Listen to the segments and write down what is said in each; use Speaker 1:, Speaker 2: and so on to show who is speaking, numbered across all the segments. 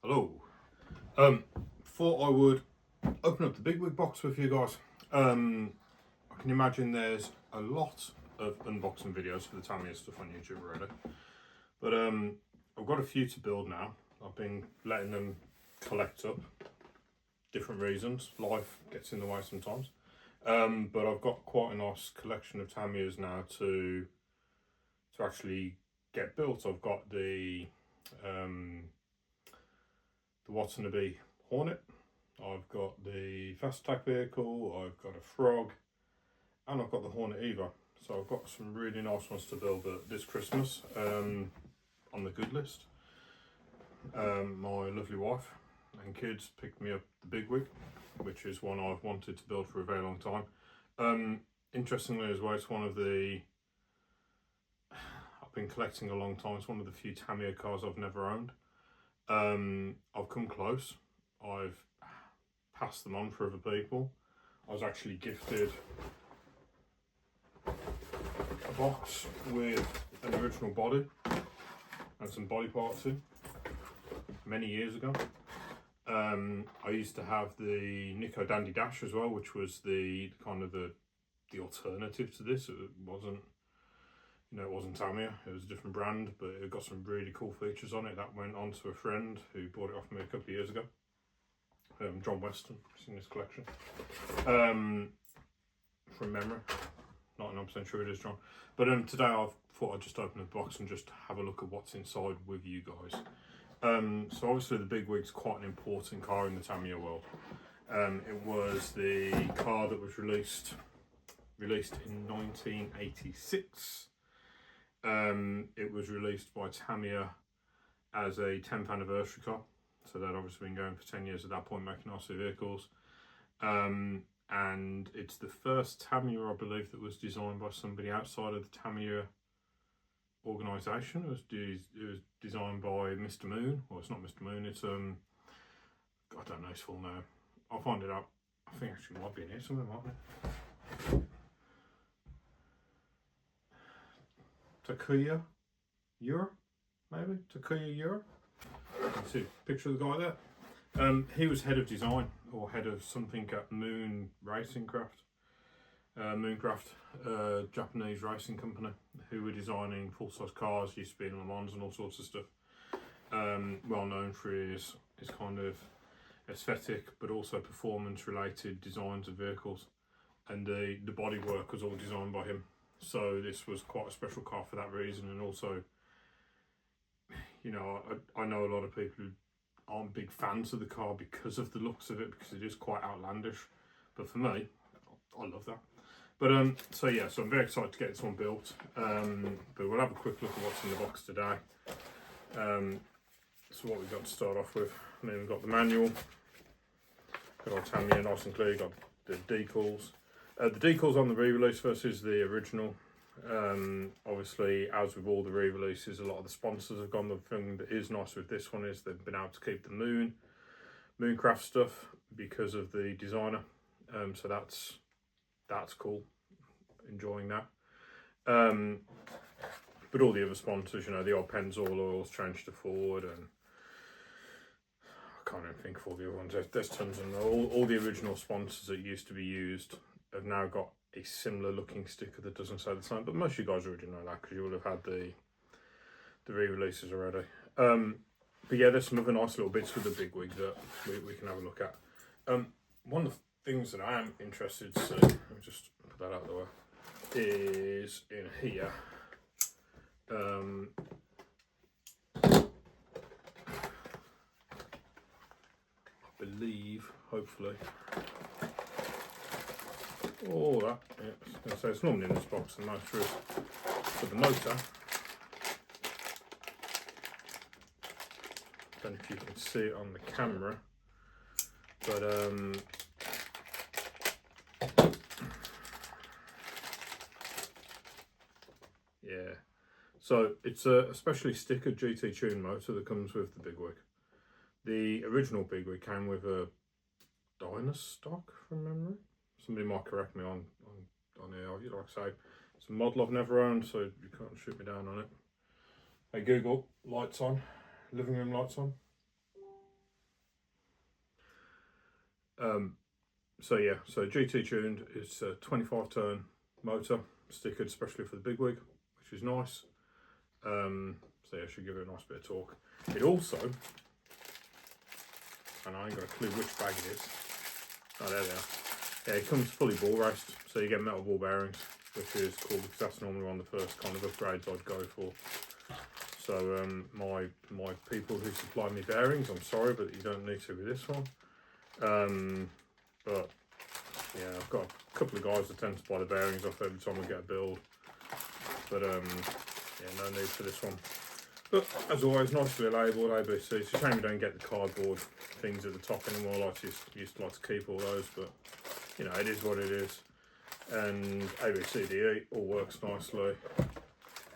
Speaker 1: Hello. Thought I would open up the Bigwig box with you guys. I can imagine there's a lot of unboxing videos for the Tamiya stuff on YouTube already, but I've got a few to build now. I've been letting them collect up. Different reasons, life gets in the way sometimes. But I've got quite a nice collection of Tamiyas now to actually get built. I've got the Watanabe Hornet, I've got the fast attack vehicle, I've got a Frog, and I've got the Hornet Eva. So I've got some really nice ones to build this Christmas on the good list. My lovely wife and kids picked me up the Bigwig, which is one I've wanted to build for a very long time. Interestingly as well, it's one of the, I've been collecting a long time, it's one of the few Tamiya cars I've never owned. I've come close. I've passed them on for other people. I was actually gifted a box with an original body and some body parts in many years ago. I used to have the Nico Dandy Dash as well, which was the kind of the alternative to this. It wasn't, you know, it wasn't Tamiya, it was a different brand, but it got some really cool features on it. That went on to a friend who bought it off me a couple of years ago. John Weston, it's in this collection. From memory, 99% sure it is John. But today I thought I'd just open the box and just have a look at what's inside with you guys. So obviously the Bigwig's quite an important car in the Tamiya world. It was the car that was released in 1986. It was released by Tamiya as a 10th anniversary car, so they'd obviously been going for 10 years at that point, making RC vehicles. And it's the first Tamiya, I believe, that was designed by somebody outside of the Tamiya organisation. It was designed by Mr. Moon. Well, it's not Mr. Moon, it's I don't know his full name. I'll find it out. I think actually it might be in here somewhere, mightn't it? Takuya Ura, maybe? Takuya Ura? You can see a picture of the guy there. He was head of design, or head of something at Mooncraft, Japanese racing company, who were designing full-size cars, used to be in Le Mans and all sorts of stuff. Well known for his kind of aesthetic, but also performance-related designs of vehicles. And the bodywork was all designed by him. So this was quite a special car for that reason, and also, you know, I know a lot of people who aren't big fans of the car because of the looks of it, because it is quite outlandish. But for me, I love that. But so yeah, so I'm very excited to get this one built. But we'll have a quick look at what's in the box today. So what we've got to start off with, I mean, we've got the manual, got our Tamiya nice and clear, got the decals. The decals on the re-release versus the original. Obviously, as with all the re-releases, a lot of the sponsors have gone. The thing that is nice with this one is they've been able to keep the Mooncraft stuff because of the designer. So that's cool. Enjoying that. But all the other sponsors, you know, the old Pennzoil oils changed to Ford, and I can't even think of all the other ones. There's tons of them. All the original sponsors that used to be used have now got a similar looking sticker that doesn't say the same, but most of you guys already know that because you will have had the re-releases already. But yeah, there's some other nice little bits with the Bigwig that we can have a look at. One of the things that I am interested to see, let me just put that out of the way, is in here. I believe, hopefully, oh, that, yeah, I was going to say it's normally in this box, the motor is for the motor. Don't know if you can see it on the camera, but yeah, so it's a specially stickered GT tune motor that comes with the Bigwig. The original Bigwig came with a Dyna stock from memory. Somebody might correct me on here. Like I say, it's a model I've never owned, so you can't shoot me down on it. Hey Google, lights on, living room lights on. So yeah, so GT tuned. It's a 25 turn motor, stickered especially for the Bigwig, which is nice. So yeah, should give it a nice bit of torque. It also, and I ain't got a clue which bag it is. Oh, there they are. Yeah, it comes fully ball raced, so you get metal ball bearings, which is cool because that's normally one of the first kind of upgrades I'd go for. So my people who supply me bearings, I'm sorry, but you don't need to with this one. But yeah, I've got a couple of guys that tend to buy the bearings off every time I get a build. But yeah, no need for this one. But as always, nicely labelled ABC. It's a shame you don't get the cardboard things at the top anymore. Like used to like to keep all those, but you know, it is what it is. And ABCDE all works nicely.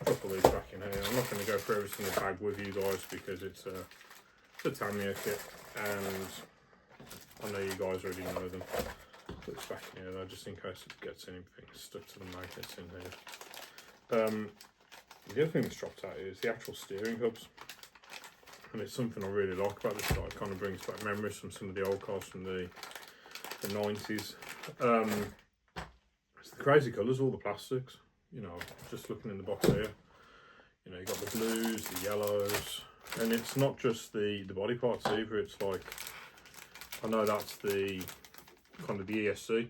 Speaker 1: A couple of these back in here. I'm not going to go through every single bag with you guys because it's a Tamiya kit, and I know you guys already know them. Put this back in here though, just in case it gets anything stuck to the magnets in here. The other thing that's dropped out is the actual steering hubs, and it's something I really like about this car. It kind of brings back memories from some of the old cars from the 90s. It's the crazy colours, all the plastics. You know, just looking in the box here, you know, you got the blues, the yellows, and it's not just the body parts either. It's like, I know that's the kind of the ESC,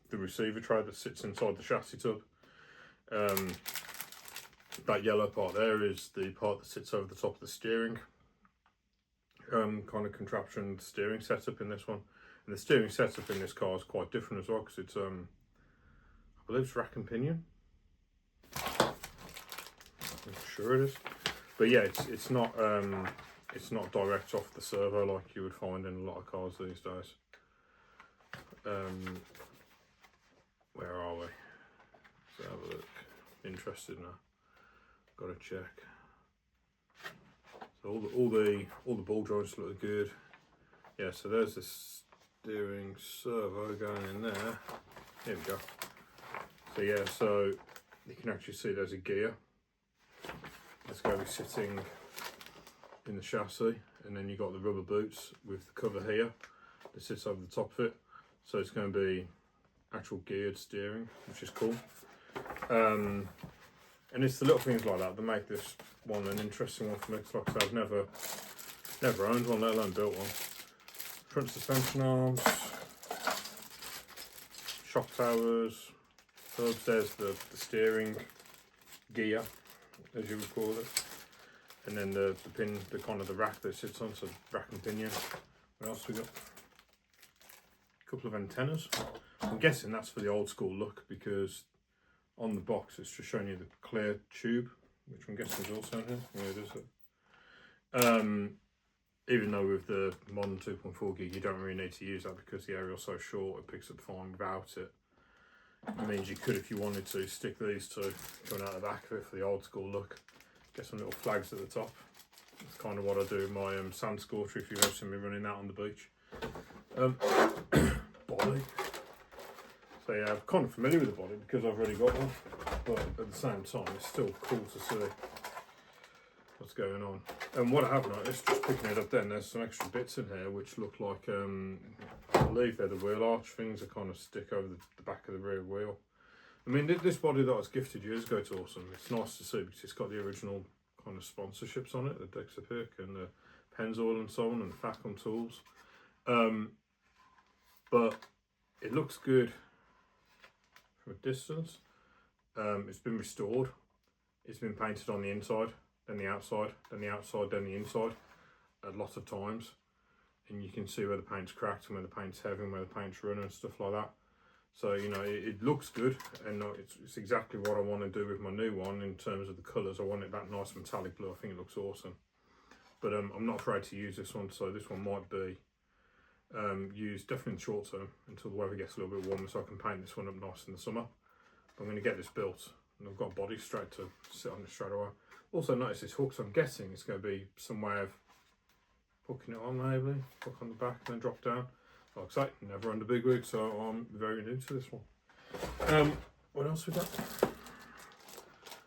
Speaker 1: the receiver tray that sits inside the chassis tub. That yellow part there is the part that sits over the top of the steering kind of contraption steering setup in this one. And the steering setup in this car is quite different as well, because it's I believe it's rack and pinion. I'm sure it is, but yeah, it's not direct off the servo like you would find in a lot of cars these days. Where are we? Let's have a look. Interested now. Got to check. So all the ball joints look good. Yeah, so there's the steering servo going in there. Here we go. So yeah, so you can actually see there's a gear. It's going to be sitting in the chassis, and then you've got the rubber boots with the cover here that sits over the top of it. So it's going to be actual geared steering, which is cool. And it's the little things like that that make this one an interesting one for me. Like I said, I've never owned one, let alone built one. Front suspension arms, shock towers, hubs. There's the steering gear, as you would call it, and then the pin, the kind of the rack that it sits on, so rack and pinion. What else we got? A couple of antennas. I'm guessing that's for the old school look, because on the box it's just showing you the clear tube, which I'm guessing is also in here. Yeah, it is. Even though with the modern 2.4 gig you don't really need to use that because the aerial's so short, it picks up fine without it. It means you could, if you wanted to, stick these two coming out the back of it for the old school look. Get some little flags at the top. That's kind of what I do with my sand scorcher, if you've ever seen me running that on the beach. Body. So yeah, I'm kind of familiar with the body because I've already got one, but at the same time it's still cool to see what's going on. And what I have noticed, just picking it up then, there's some extra bits in here which look like, I believe they're the wheel arch things that kind of stick over the back of the rear wheel. I mean, this body that I was gifted years ago, it's awesome. It's nice to see because it's got the original kind of sponsorships on it, the Dexapic and the Pennzoil and so on, and the Facom tools. But it looks good from a distance. It's been restored. It's been painted on the inside, then the outside, then the outside, then the inside, a lot of times. And you can see where the paint's cracked and where the paint's heavy and where the paint's running and stuff like that. So, you know, it looks good, and it's exactly what I want to do with my new one in terms of the colours. I want it that nice metallic blue. I think it looks awesome. But I'm not afraid to use this one, so this one might be used definitely in the short term until the weather gets a little bit warmer, so I can paint this one up nice in the summer. But I'm going to get this built, and I've got a body straight to sit on it straight away. Also notice this hook, so I'm guessing it's going to be some way of hooking it on, maybe hook on the back and then drop down. Like I say, never owned a Bigwig, so I'm very new to this one. What else we got?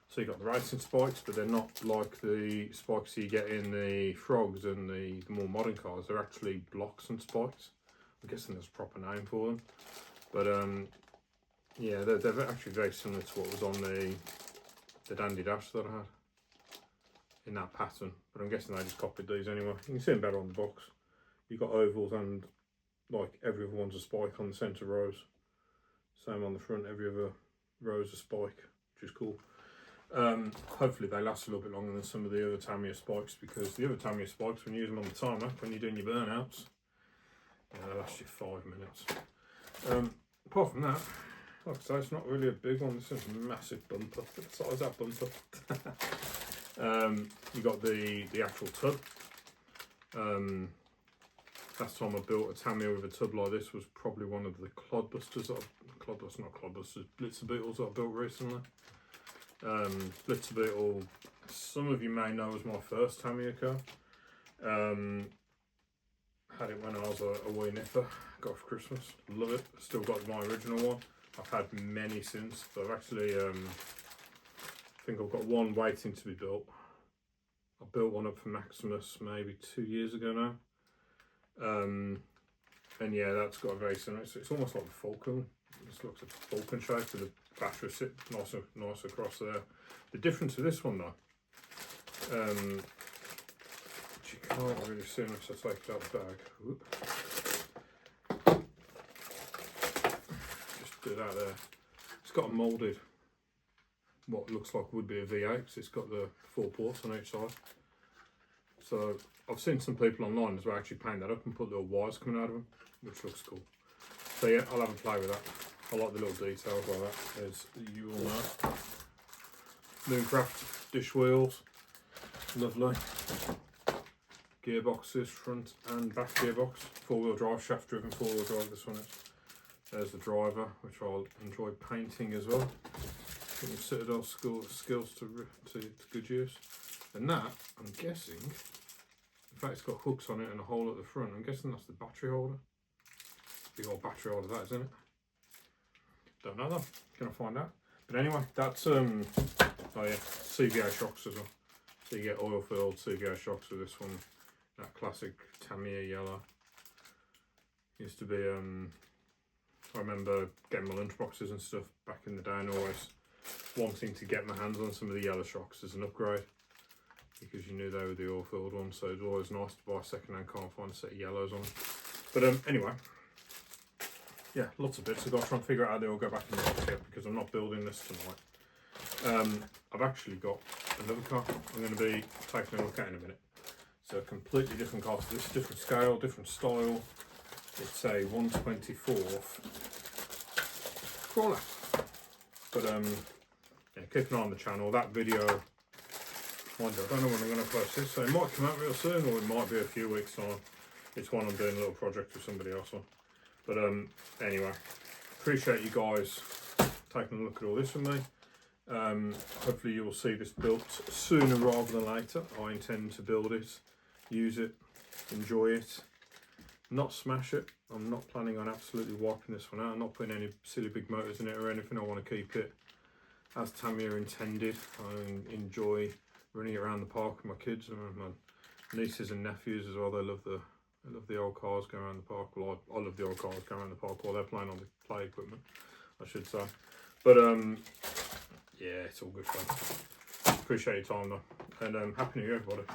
Speaker 1: So you got the racing spikes, but they're not like the spikes you get in the Frogs and the more modern cars. They're actually blocks and spikes. I'm guessing there's a proper name for them. But yeah, they're actually very similar to what was on the Dandy Dash that I had in that pattern. But I'm guessing they just copied these anyway. You can see them better on the box. You've got ovals and like every other one's a spike on the centre rows. Same on the front, every other row's a spike, which is cool. Hopefully they last a little bit longer than some of the other Tamiya spikes, because the other Tamiya spikes, when you use them on the timer, when you're doing your burnouts, they last you 5 minutes. Apart from that, like I say, it's not really a big one. This is a massive bumper. Look at the size of that bumper. You got the actual tub. Last time I built a Tamiya with a tub like this was probably one of the clodbusters that Blitzer Beetles that I built recently. Blitzer Beetle, some of you may know, was my first Tamiya car. Had it when I was a wee nipper, got it for Christmas. Love it. Still got my original one. I've had many since, but I've actually, I think I've got one waiting to be built. I built one up for Maximus maybe 2 years ago now. And yeah, that's got a very similar, it's almost like the Falcon. It just looks like a Falcon shape with the battery sit nice across there. The difference with this one though, which you can't really see unless I take it out of the bag. Whoop. Just do that there. It's got a moulded, what looks like would be a V8, because it's got the 4 ports on each side. So I've seen some people online as well actually paint that up and put little wires coming out of them, which looks cool. So yeah, I'll have a play with that. I like the little details like that. There's the Yule now. Mooncraft dish wheels, lovely. Gearboxes, front and back gearbox. 4-wheel drive, shaft driven 4-wheel drive this one is. There's the driver, which I'll enjoy painting as well. Putting Citadel skills to good use. And that, I'm guessing, in fact it's got hooks on it and a hole at the front. I'm guessing that's the battery holder. Big old battery holder that, isn't it? Don't know though, gonna find out. But anyway, that's oh yeah, CVA shocks as well. So you get oil filled CVA shocks with this one. That classic Tamiya yellow. Used to be I remember getting my lunch boxes and stuff back in the day and always wanting to get my hands on some of the yellow shocks as an upgrade, because you knew they were the oil filled ones, so it was always nice to buy a second hand car and find a set of yellows on. But anyway, yeah, lots of bits. I've got to try and figure out how they all go back in the box yet, because I'm not building this tonight. I've actually got another car I'm going to be taking a look at in a minute. It's a completely different car to this, different scale, different style. It's a 1/24 crawler. But yeah, keep an eye on the channel. That video, I don't know when I'm going to post this, so it might come out real soon, or it might be a few weeks time. It's one I'm doing a little project with somebody else on. But anyway, appreciate you guys taking a look at all this with me. Hopefully you will see this built sooner rather than later. I intend to build it, use it, enjoy it, not smash it. I'm not planning on absolutely wiping this one out. I'm not putting any silly big motors in it or anything. I want to keep it as Tamiya intended. I enjoy running it around the park with my kids and my nieces and nephews as well. They love the old cars going around the park. Well, I love the old cars going around the park while they're playing on the play equipment, I should say. But yeah, it's all good fun. Appreciate your time though, and Happy New Year, everybody.